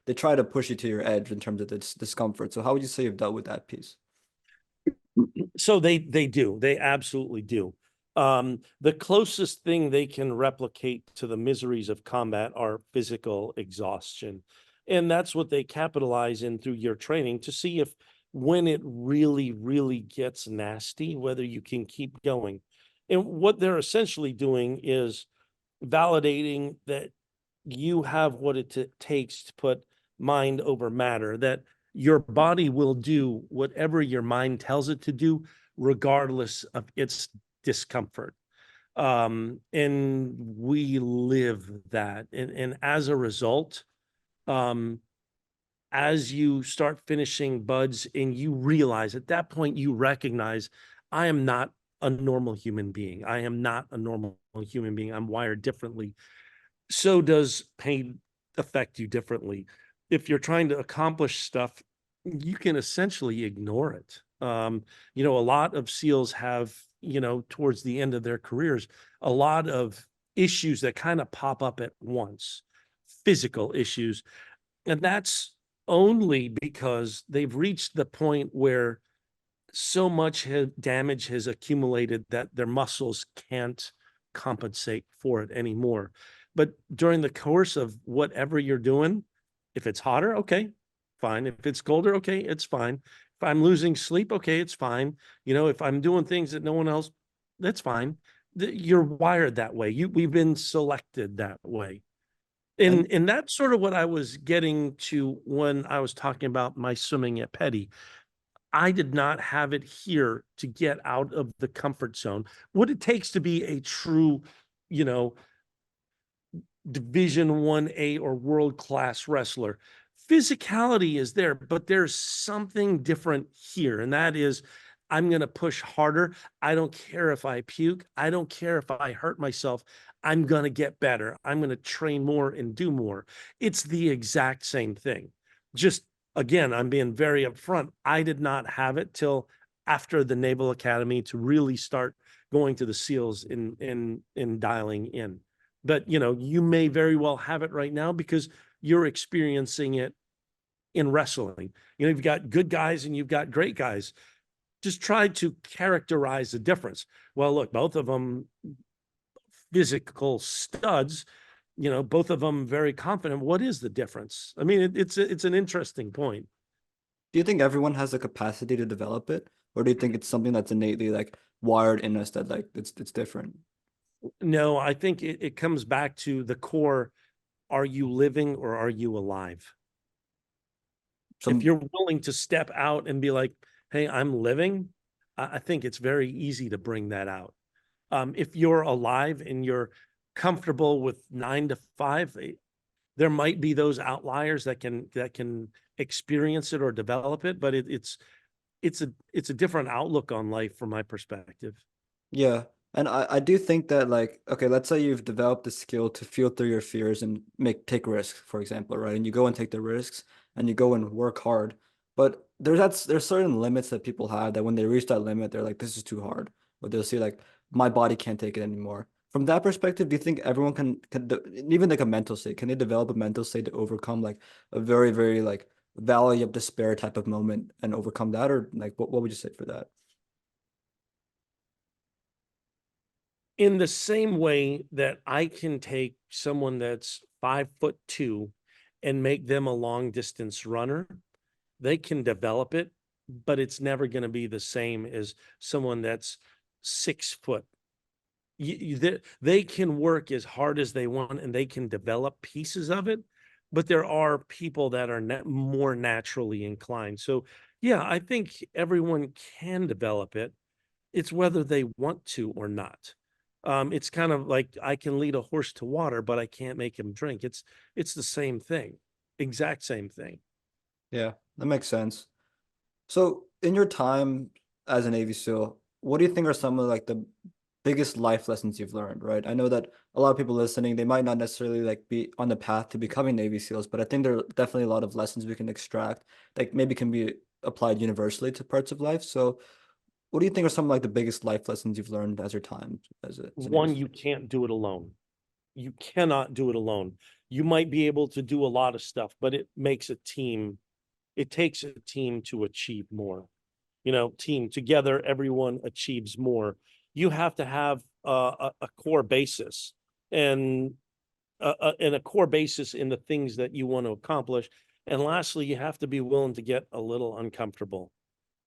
they try to push you to your edge in terms of the discomfort. So how would you say you've dealt with that piece? So they do. They absolutely do. The closest thing they can replicate to the miseries of combat are physical exhaustion. And that's what they capitalize in through your training to see if when it really, really gets nasty, whether you can keep going. And what they're essentially doing is validating that you have what it takes to put mind over matter, that your body will do whatever your mind tells it to do, regardless of its discomfort. And we live that. And as a result, um, as you start finishing buds and you realize at that point, you recognize I am not a normal human being. I am not a normal human being. I'm wired differently. So does pain affect you differently. If you're trying to accomplish stuff, you can essentially ignore it. A lot of SEALs have, towards the end of their careers, a lot of issues that kind of pop up at once, physical issues. And that's only because they've reached the point where so much damage has accumulated that their muscles can't compensate for it anymore. But during the course of whatever you're doing, if it's hotter, okay, fine. If it's colder, okay, it's fine. If I'm losing sleep, okay, it's fine. If I'm doing things that no one else, that's fine. You're wired that way. We've been selected that way. And And that's sort of what I was getting to when I was talking about my swimming at Petty. I did not have it here to get out of the comfort zone. What it takes to be a true, you know, Division 1A or world-class wrestler. Physicality is there, but there's something different here. And that is, I'm going to push harder. I don't care if I puke. I don't care if I hurt myself. I'm going to get better. I'm going to train more and do more. It's the exact same thing. Just again, I'm being very upfront. I did not have it till after the Naval Academy to really start going to the SEALs in dialing in. But you may very well have it right now because you're experiencing it in wrestling. You've got good guys and you've got great guys. Just try to characterize the difference. Well, look, both of them physical studs, both of them very confident. What is the difference? I mean, it's an interesting point. do you think everyone has the capacity to develop it, or do you think it's something that's innately like wired in us that like it's different? No, I think it comes back to the core. Are you living or are you alive? If Some you're willing to step out and be like, hey, I'm living, I think it's very easy to bring that out. If you're alive and you're comfortable with 9 to 5, there might be those outliers that can experience it or develop it, but it's a different outlook on life from my perspective. Yeah. And I do think that like, okay, let's say you've developed the skill to feel through your fears and take risks, for example, right? And you go and take the risks and you go and work hard. But there's certain limits that people have that when they reach that limit, they're like, this is too hard. Or they'll see like my body can't take it anymore. From that perspective, do you think everyone even like a mental state, can they develop a mental state to overcome like a very, very like valley of despair type of moment and overcome that? Or like what would you say for that? In the same way that I can take someone that's 5'2" and make them a long distance runner, they can develop it, but it's never going to be the same as someone that's 6 foot. They can work as hard as they want and they can develop pieces of it, but there are people that are more naturally inclined. So, yeah, I think everyone can develop it. It's whether they want to or not. It's kind of like I can lead a horse to water, but I can't make him drink. It's the same thing, exact same thing. Yeah, that makes sense. So, in your time as a Navy SEAL, what do you think are some of like the biggest life lessons you've learned, right? I know that a lot of people listening, they might not necessarily like be on the path to becoming Navy SEALs, but I think there are definitely a lot of lessons we can extract that maybe can be applied universally to parts of life. So, what do you think are some of like the biggest life lessons you've learned as your time as a Navy One, SEAL? you can't do it alone. You cannot do it alone. You might be able to do a lot of stuff, but it takes a team to achieve more. Team together, everyone achieves more. You have to have a core basis and a core basis in the things that you want to accomplish. And lastly, you have to be willing to get a little uncomfortable.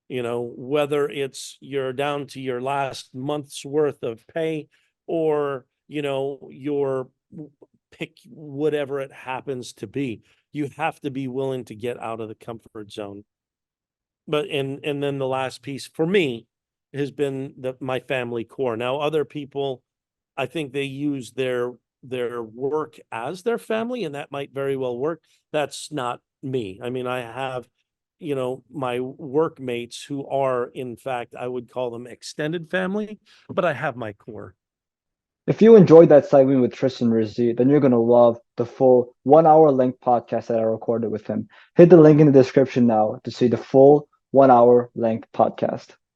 Whether it's you're down to your last month's worth of pay, or your pick whatever it happens to be. You have to be willing to get out of the comfort zone. But and then the last piece for me has been my family core. Now, other people, I think they use their work as their family, and that might very well work. That's not me. I mean, I have, my workmates who are, in fact, I would call them extended family, but I have my core. If you enjoyed that segment with Tristan Rizzi, then you're gonna love the full 1 hour length podcast that I recorded with him. Hit the link in the description now to see the full 1 hour length podcast.